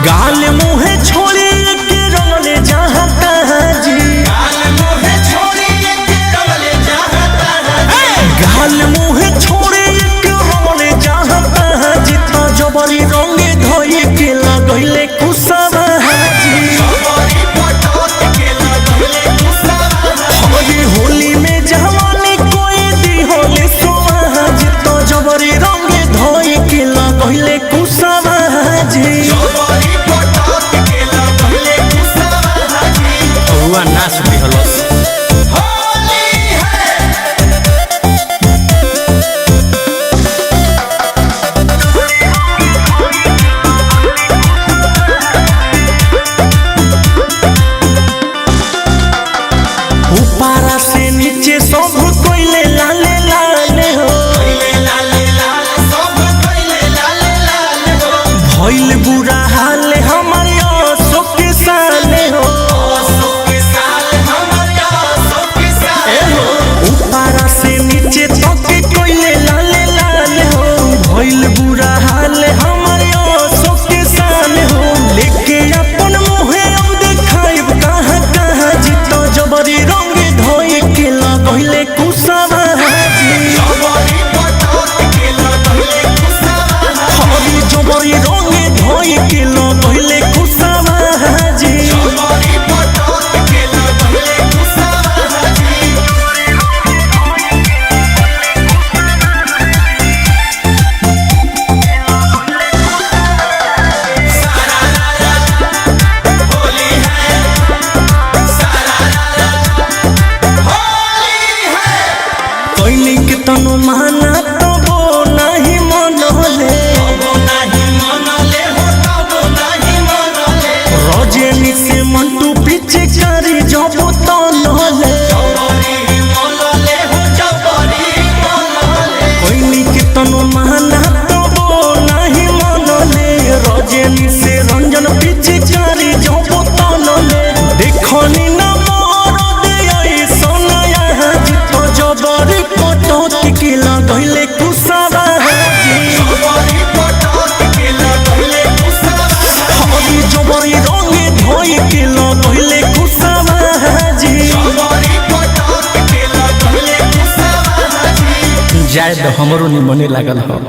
गाल मुहे छोड़ी के रंगले जहाँ तहाँ जी, गाल मुहे छोड़ी के रंगले जहाँ तहाँ, गाल मुहे छोड़ी के रंगले जहाँ तहाँ जी, तो जबरी रंगे धोई के लगैले कुसवा जी, जबरी पटक के लगैले कुसवा जी, होली में जवानी कोई दी होली सोहा जी, तो जबरी रंगे धोई के लगैले कुसवा जी। नाच भी हलस ऊपरा से नीचे सब कोइले लाले लाले हो, भइल बुरा हाल हमारे आंसू के साले हो, ऊपरा से नीचे तक कोइले लाले लाले हो, भइल बुरा हाल हमारे आंसू के साले हो, लेके अपन मुहे अब देखाइब कहाँ कहाँ जी, तो जबरी रंगे धोई के लगैले कुसवा जी, जबरी रंगे धोई के लगैले कुसवा जी। कोइली के तनु माना तबो नहीं मनले, रजनी से मंटू पीछे करी जबो तनले, कोइली के तनु माना तबो नहीं मनले, रजनी से रंजन पीछे करी जबो तनले, देखनी ना मोर दे सोनाया जी, तो जबरी पटक के लगैले कुसवा जी, जबरी रंगे धोई के लगैले कुसवा जी। जाए तो हमरो निमने लागल हो।